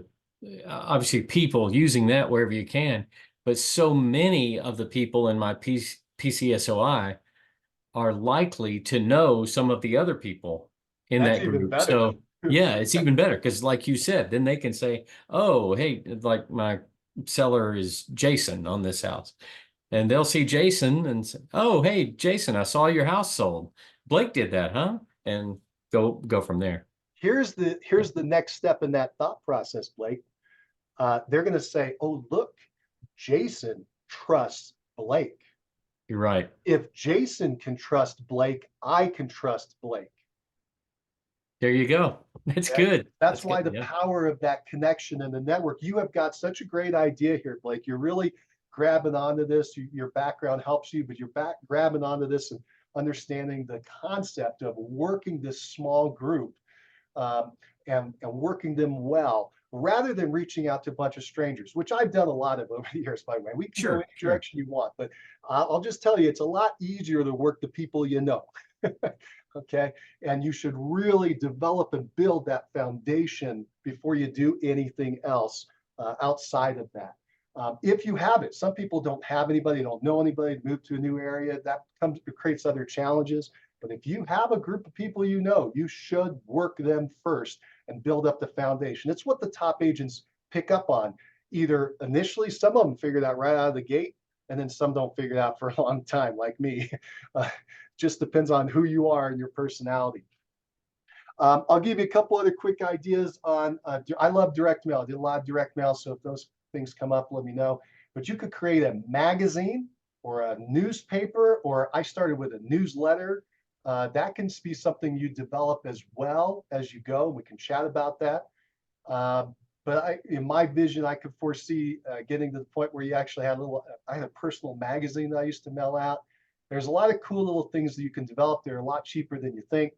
obviously people using that wherever you can, but so many of the people in my PCSOI are likely to know some of the other people in That's that even group. better. So yeah, it's even better because like you said, then they can say, oh, hey, like my seller is Jason on this house. And they'll see Jason and say, oh, hey, Jason, I saw your house sold. Blake did that, huh? And go from there. Here's the next step in that thought process, Blake. They're going to say, oh, look, Jason trusts Blake. You're right. If Jason can trust Blake, I can trust Blake. There you go. That's good. That's why good. the Yeah. power of that connection and the network. You have got such a great idea here, Blake. You're really grabbing onto this. Your background helps you, but you're grabbing onto this and understanding the concept of working this small group, and working them well rather than reaching out to a bunch of strangers, which I've done a lot of over the years, by the way. We can go any direction you want, but I'll just tell you, it's a lot easier to work the people you know. Okay. And you should really develop and build that foundation before you do anything else outside of that. If you have it, some people don't have anybody, don't know anybody, move to a new area, that creates other challenges. But if you have a group of people you know, you should work them first and build up the foundation. It's what the top agents pick up on. Either initially, some of them figure it out right out of the gate, and then some don't figure it out for a long time, like me. Just depends on who you are and your personality. I'll give you a couple other quick ideas on, I love direct mail. I did a lot of direct mail, so if those things come up, let me know. But you could create a magazine or a newspaper, or I started with a newsletter. That can be something you develop as well as you go. We can chat about that. But in my vision, I could foresee getting to the point where you actually had I had a personal magazine that I used to mail out. There's a lot of cool little things that you can develop. They're a lot cheaper than you think.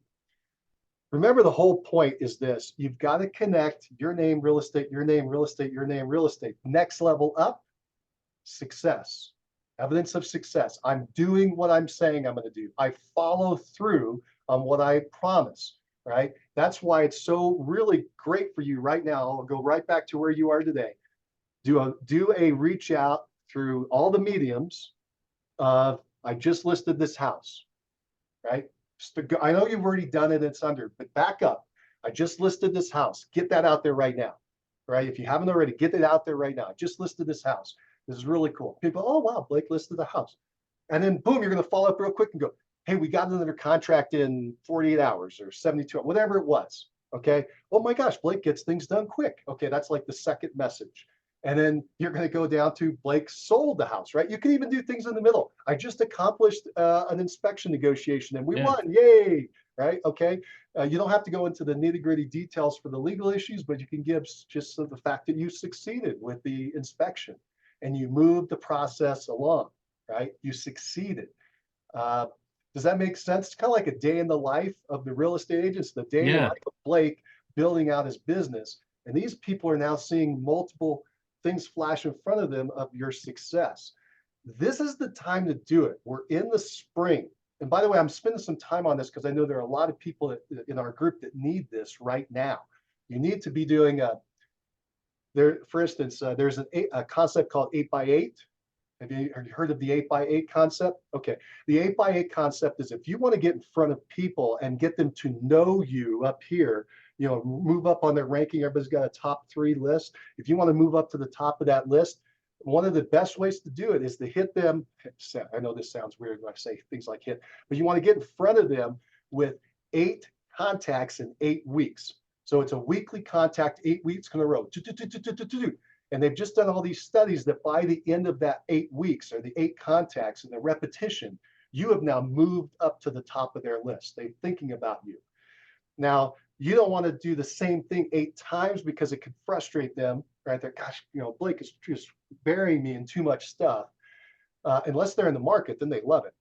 Remember, the whole point is this: you've got to connect your name, real estate, your name, real estate, your name, real estate. Next level up, success, evidence of success. I'm doing what I'm saying I'm going to do. I follow through on what I promise, right? That's why it's so really great for you right now. I'll go right back to where you are today. Do a reach out through all the mediums of, I just listed this house, right? I know you've already done it, it's under, but back up. I just listed this house. Get that out there right now, right? If you haven't already, get it out there right now. I just listed this house. This is really cool. People, oh, wow, Blake listed the house. And then boom, you're going to follow up real quick and go, hey, we got it under contract in 48 hours or 72, whatever it was. Okay. Oh my gosh, Blake gets things done quick. Okay. That's like the second message. And then you're going to go down to Blake sold the house, right? You can even do things in the middle. I just accomplished an inspection negotiation and we won. Yay. Right. Okay. You don't have to go into the nitty gritty details for the legal issues, but you can give just the fact that you succeeded with the inspection and you moved the process along, right? You succeeded. Does that make sense? It's kind of like a day in the life of the real estate agents, the day in the life of Blake building out his business. And these people are now seeing multiple things flash in front of them of your success. This is the time to do it. We're in the spring. And by the way, I'm spending some time on this because I know there are a lot of people in our group that need this right now. You need to be doing for instance, there's a concept called 8x8. Have you heard of the 8x8 concept? Okay. The 8x8 concept is if you want to get in front of people and get them to know you up here, move up on their ranking. Everybody's got a top 3 list. If you want to move up to the top of that list, one of the best ways to do it is to hit them. I know this sounds weird when I say things like hit, but you want to get in front of them with 8 contacts in 8 weeks. So it's a weekly contact, 8 weeks in a row. And they've just done all these studies that by the end of that 8 weeks or the 8 contacts and the repetition, you have now moved up to the top of their list. They're thinking about you. Now, you don't want to do the same thing 8 times because it could frustrate them, right? They're, gosh, Blake is just burying me in too much stuff. Unless they're in the market, then they love it.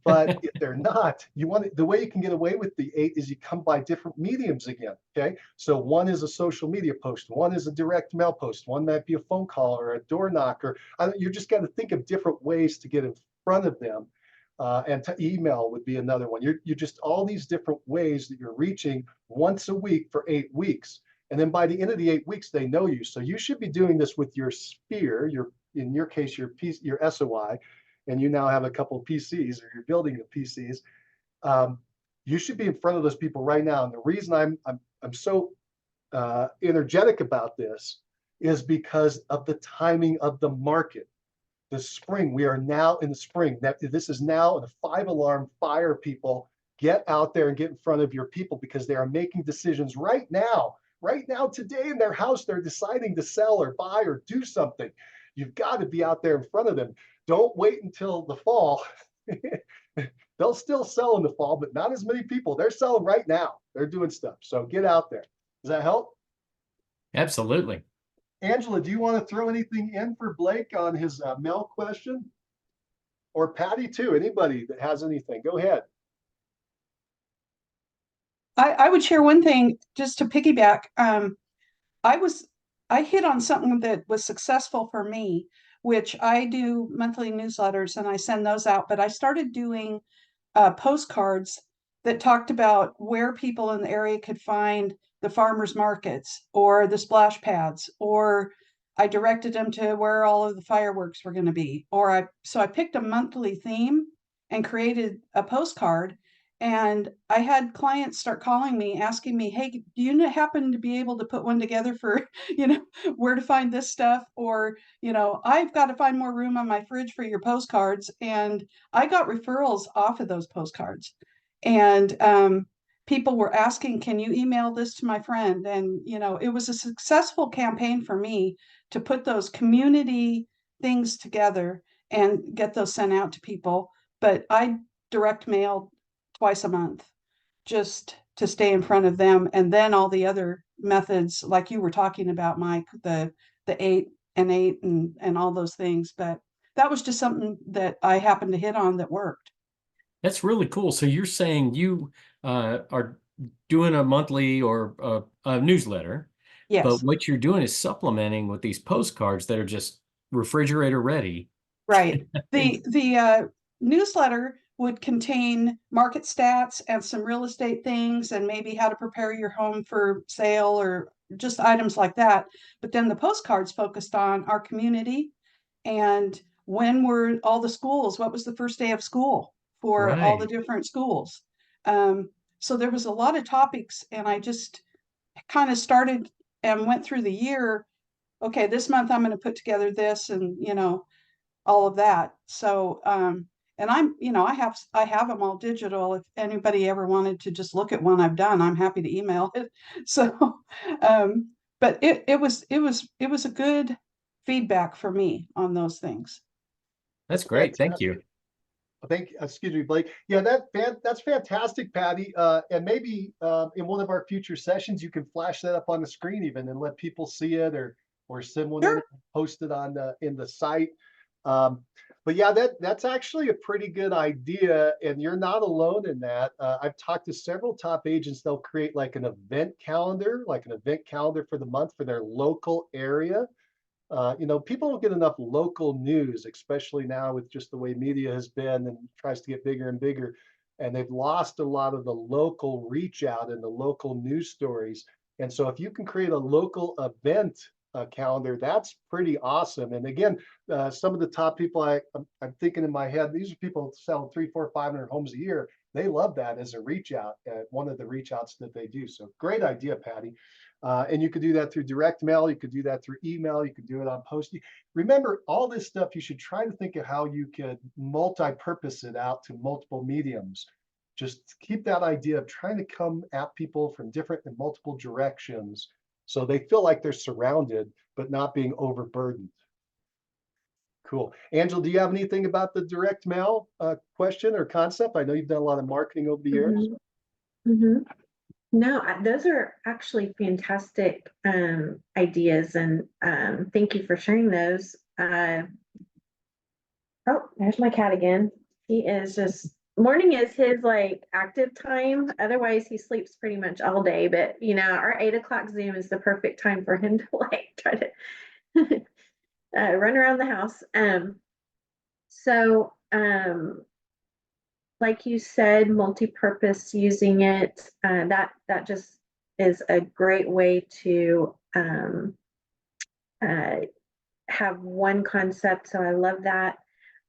But if they're not, the way you can get away with the 8 is you come by different mediums again. Okay. So one is a social media post, one is a direct mail post, one might be a phone call or a door knocker. You just got to think of different ways to get in front of them. And to email would be another one. You're just all these different ways that you're reaching once a week for 8 weeks. And then by the end of the 8 weeks, they know you. So you should be doing this with your sphere, in your case, your SOI, and you now have a couple of PCs, or you're building the PCs. You should be in front of those people right now. And the reason I'm so energetic about this is because of the timing of the market. The spring, we are now in the spring. This is now the 5-alarm fire. People, get out there and get in front of your people, because they are making decisions right now today in their house. They're deciding to sell or buy or do something. You've got to be out there in front of them. Don't wait until the fall. They'll still sell in the fall, but not as many people. They're selling right now. They're doing stuff. So get out there. Does that help? Absolutely. Angela, do you want to throw anything in for Blake on his mail question? Or Patty too, anybody that has anything, go ahead. I would share one thing just to piggyback. I hit on something that was successful for me, which I do monthly newsletters and I send those out, but I started doing postcards that talked about where people in the area could find the farmers markets or the splash pads, or I directed them to where all of the fireworks were going to be. So I picked a monthly theme and created a postcard. And I had clients start calling me, asking me, hey, do you happen to be able to put one together for, where to find this stuff? Or, I've got to find more room on my fridge for your postcards. And I got referrals off of those postcards. And people were asking, can you email this to my friend? And, it was a successful campaign for me to put those community things together and get those sent out to people. But I direct mailed twice a month just to stay in front of them. And then all the other methods, like you were talking about, Mike, the 8 and 8 and all those things. But that was just something that I happened to hit on that worked. That's really cool. So you're saying you are doing a monthly or a newsletter, Yes. but what you're doing is supplementing with these postcards that are just refrigerator ready. Right. The newsletter would contain market stats and some real estate things, and maybe how to prepare your home for sale or just items like that. But then the postcards focused on our community and when were all the schools, what was the first day of school for all the Right. different schools. So there was a lot of topics, and I just kind of started and went through the year. Okay, this month I'm going to put together this, and all of that. So and I have them all digital. If anybody ever wanted to just look at one I've done, I'm happy to email it. So but it was a good feedback for me on those things. That's great. Thank you. Excuse me, Blake. Yeah, that's fantastic, Patty. And maybe in one of our future sessions, you can flash that up on the screen even and let people see it, or send one in, Sure. post it on in the site. But yeah, that's actually a pretty good idea, and you're not alone in that. I've talked to several top agents. They'll create like an event calendar for the month for their local area. People don't get enough local news, especially now with just the way media has been and tries to get bigger and bigger. And they've lost a lot of the local reach out and the local news stories. And so if you can create a local event calendar, that's pretty awesome. And again, some of the top people I'm thinking in my head, these are people selling 300, 400, 500 homes a year. They love that as a reach out, one of the reach outs that they do. So great idea, Patty. And you could do that through direct mail. You could do that through email. You could do it on post. Remember, all this stuff, you should try to think of how you could multi-purpose it out to multiple mediums. Just keep that idea of trying to come at people from different and multiple directions so they feel like they're surrounded, but not being overburdened. Cool. Angela, do you have anything about the direct mail question or concept? I know you've done a lot of marketing over the years. No, those are actually fantastic ideas, and thank you for sharing those. Oh, there's my cat again. He is just, morning is his like active time. Otherwise, he sleeps pretty much all day. But our 8 o'clock Zoom is the perfect time for him to like try to run around the house. So like you said, multi-purpose, using it, that just is a great way to have one concept. So I love that.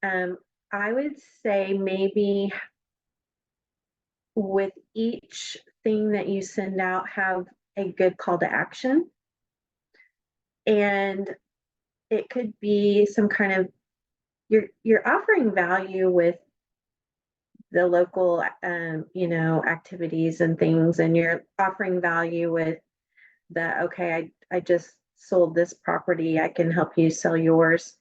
I would say maybe with each thing that you send out, have a good call to action. And it could be some kind of, you're offering value with the local activities and things, and you're offering value with the, okay, I just sold this property, I can help you sell yours.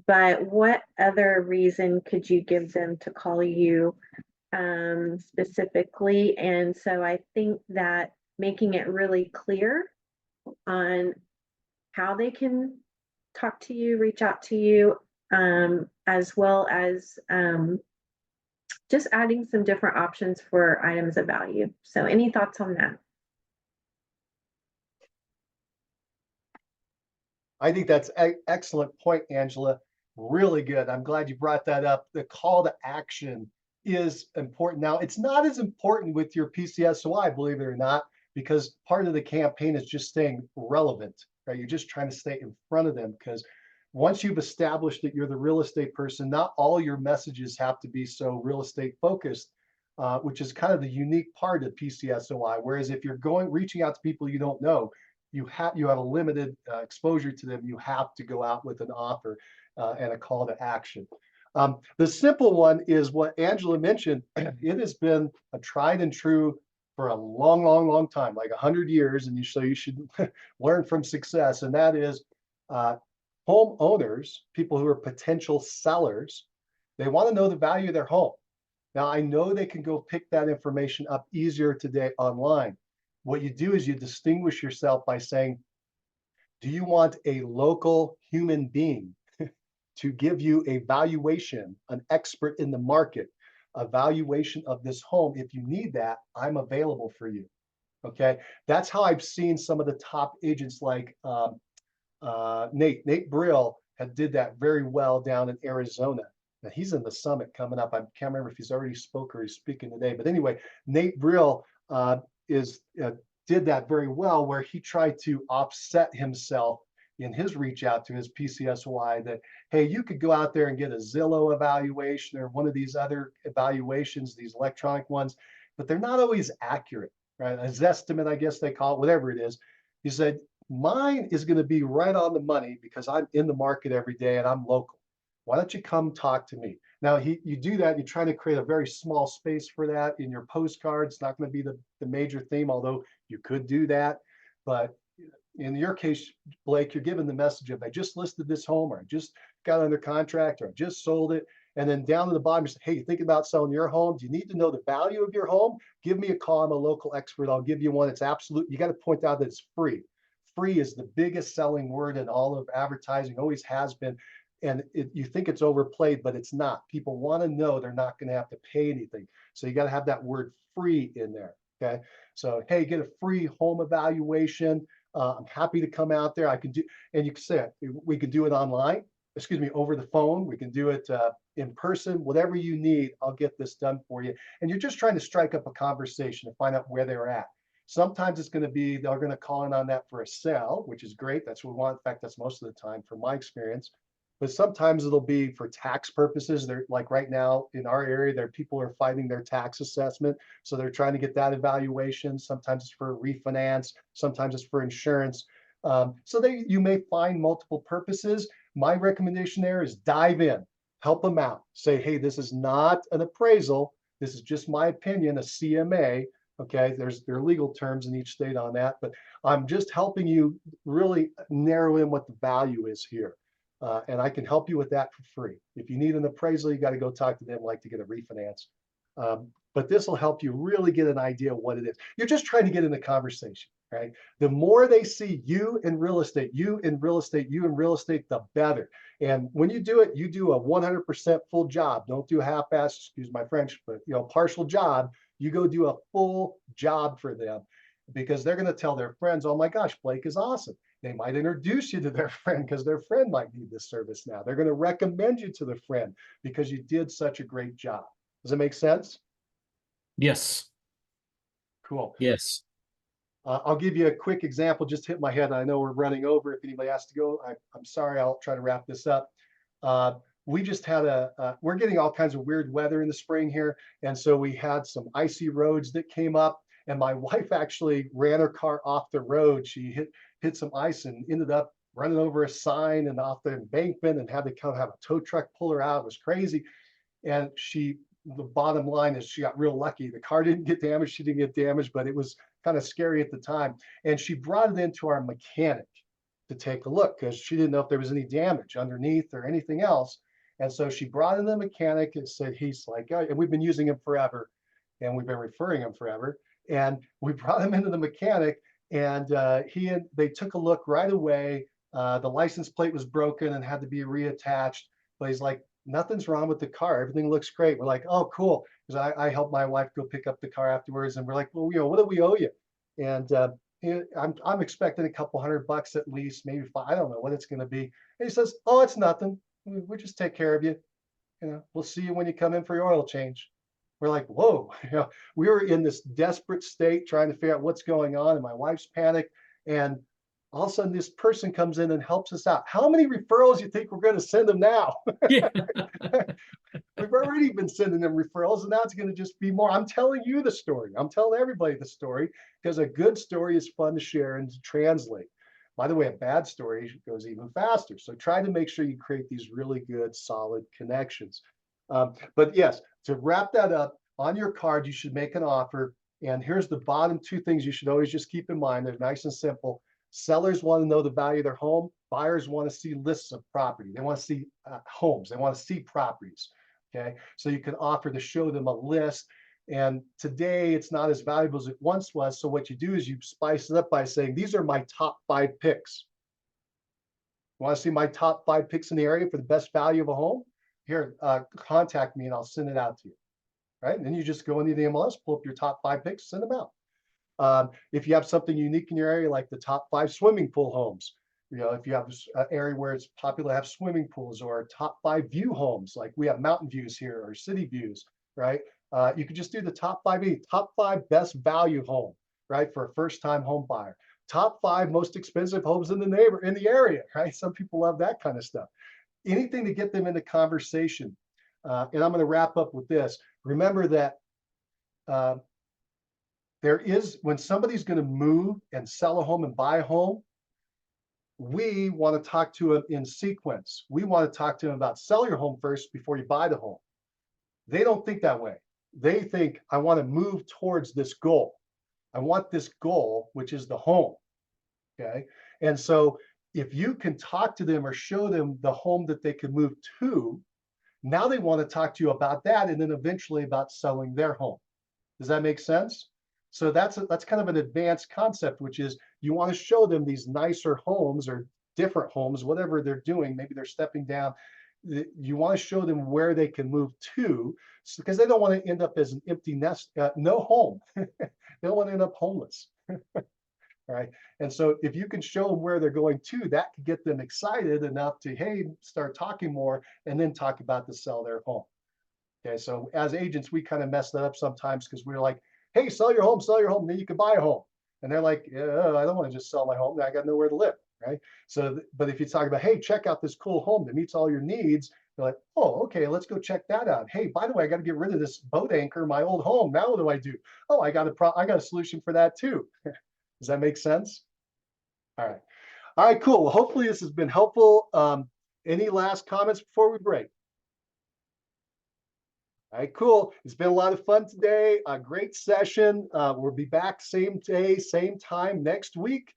But what other reason could you give them to call you specifically? And so I think that making it really clear on how they can talk to you, reach out to you, as well as just adding some different options for items of value. So any thoughts on that? I think that's an excellent point, Angela. Really good. I'm glad you brought that up. The call to action is important. Now, it's not as important with your PCSOI, believe it or not, because part of the campaign is just staying relevant, right? You're just trying to stay in front of them, because once you've established that you're the real estate person, not all your messages have to be so real estate focused, which is kind of the unique part of PCSOI. Whereas if you're reaching out to people you don't know, you have a limited exposure to them. You have to go out with an offer and a call to action. The simple one is what Angela mentioned. It has been a tried and true for a long, long, long time, like 100 years. And so you should learn from success. And that is homeowners, people who are potential sellers, they want to know the value of their home. Now, I know they can go pick that information up easier today online. What you do is you distinguish yourself by saying, do you want a local human being to give you a valuation, an expert in the market, a valuation of this home? If you need that, I'm available for you. Okay, that's how I've seen some of the top agents like Nate Brill did that very well down in Arizona. Now he's in the summit coming up. I can't remember if he's already spoke or he's speaking today, but anyway, Nate Brill did that very well, where he tried to offset himself in his reach out to his PCSY that, hey, you could go out there and get a Zillow evaluation or one of these other evaluations, these electronic ones, but they're not always accurate, right? A Zestimate, I guess they call it, whatever it is. He said, mine is going to be right on the money because I'm in the market every day and I'm local. Why don't you come talk to me? Now, you do that, you try to create a very small space for that in your postcard. It's not going to be the major theme, although you could do that. But in your case, Blake, you're giving the message of, I just listed this home, or I just got under contract, or I just sold it. And then down at the bottom, you say, hey, you think about selling your home? Do you need to know the value of your home? Give me a call. I'm a local expert. I'll give you one. It's absolute. You got to point out that it's free. Free is the biggest selling word in all of advertising, always has been. And you think it's overplayed, but it's not. People want to know they're not going to have to pay anything. So you got to have that word free in there. Okay. So, hey, get a free home evaluation. I'm happy to come out there. I can do, and you can say we can do it online, over the phone. We can do it in person, whatever you need. I'll get this done for you. And you're just trying to strike up a conversation and find out where they're at. Sometimes it's going to be, they're going to call in on that for a sale, which is great. That's what we want. In fact, that's most of the time from my experience. But sometimes it'll be for tax purposes. They're like right now in our area, there people are fighting their tax assessment. So they're trying to get that evaluation. Sometimes it's for refinance. Sometimes it's for insurance. So you may find multiple purposes. My recommendation there is dive in, help them out. Say, hey, this is not an appraisal. This is just my opinion, a CMA. Okay, there are legal terms in each state on that, but I'm just helping you really narrow in what the value is here. And I can help you with that for free. If you need an appraisal, you got to go talk to them, like to get a refinance. But this will help you really get an idea of what it is. You're just trying to get in the conversation, right? The more they see you in real estate, you in real estate, you in real estate, the better. And when you do it, you do a 100% full job. Don't do half-ass, excuse my French, but partial job. You go do a full job for them, because they're going to tell their friends, oh my gosh, Blake is awesome. They might introduce you to their friend because their friend might need this service now. They're going to recommend you to the friend because you did such a great job. Does it make sense? Yes. Cool. Yes. I'll give you a quick example, just hit my head. I know we're running over. If anybody has to go, I'm sorry, I'll try to wrap this up. We just had we're getting all kinds of weird weather in the spring here. And so we had some icy roads that came up, and my wife actually ran her car off the road. She hit some ice and ended up running over a sign and off the embankment, and had to kind of have a tow truck pull her out. It was crazy. And the bottom line is she got real lucky. The car didn't get damaged. She didn't get damaged, but it was kind of scary at the time. And she brought it into our mechanic to take a look because she didn't know if there was any damage underneath or anything else. And so she brought in the mechanic and said, he's like, oh, and we've been using him forever, and we've been referring him forever. And we brought him into the mechanic, and they took a look right away. The license plate was broken and had to be reattached. But he's like, nothing's wrong with the car. Everything looks great. We're like, oh, cool. Because I helped my wife go pick up the car afterwards, and we're like, well, what do we owe you? And I'm expecting a couple $100 at least, maybe five. I don't know what it's going to be. And he says, oh, it's nothing. We'll just take care of you. We'll see you when you come in for your oil change. We're like, whoa. We were in this desperate state trying to figure out what's going on, and my wife's panicked. And all of a sudden, this person comes in and helps us out. How many referrals do you think we're going to send them now? Yeah. We've already been sending them referrals, and now it's going to just be more. I'm telling you the story. I'm telling everybody the story, because a good story is fun to share and to translate. By the way, a bad story goes even faster. So try to make sure you create these really good, solid connections. But yes, to wrap that up, on your card, you should make an offer. And here's the bottom two things you should always just keep in mind. They're nice and simple. Sellers want to know the value of their home. Buyers want to see lists of property. They want to see homes. They want to see properties. Okay, so you can offer to show them a list. And today it's not as valuable as it once was. So what you do is you spice it up by saying, these are my top 5 picks. You want to see my top 5 picks in the area for the best value of a home? Here, contact me and I'll send it out to you. Right? And then you just go into the MLS, pull up your top 5 picks, send them out. If you have something unique in your area, like the top 5 swimming pool homes, if you have an area where it's popular to have swimming pools, or top 5 view homes, like we have mountain views here or city views, right? You could just do the top 5 best value home, right? For a first-time home buyer. Top 5 most expensive homes in the area, right? Some people love that kind of stuff. Anything to get them into conversation. And I'm going to wrap up with this. Remember that when somebody's going to move and sell a home and buy a home, we want to talk to them in sequence. We want to talk to them about sell your home first before you buy the home. They don't think that way. They think, I want to move towards this goal. I want this goal, which is the home. Okay. And so if you can talk to them or show them the home that they can move to, now they want to talk to you about that, and then eventually about selling their home. Does that make sense? So that's kind of an advanced concept, which is you want to show them these nicer homes or different homes, whatever they're doing. Maybe they're stepping down. You want to show them where they can move to, because they don't want to end up as an empty nest, no home. They don't want to end up homeless. All right. And so if you can show them where they're going to, that could get them excited enough to, hey, start talking more, and then talk about to sell their home. Okay. So as agents, we kind of mess that up sometimes, because we're like, hey, sell your home, then you can buy a home. And they're like, yeah, I don't want to just sell my home. I got nowhere to live. Right. So, but if you talk about, hey, check out this cool home that meets all your needs, they're like, oh, okay, let's go check that out. Hey, by the way, I got to get rid of this boat anchor, my old home. Now what do I do? Oh, I got a solution for that too. Does that make sense? All right. All right, cool. Well, hopefully this has been helpful. Any last comments before we break? All right, cool. It's been a lot of fun today. A great session. We'll be back same day, same time next week.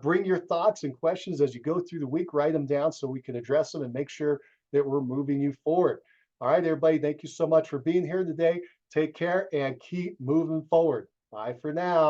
Bring your thoughts and questions as you go through the week. Write them down so we can address them and make sure that we're moving you forward. All right, everybody, thank you so much for being here today. Take care and keep moving forward. Bye for now.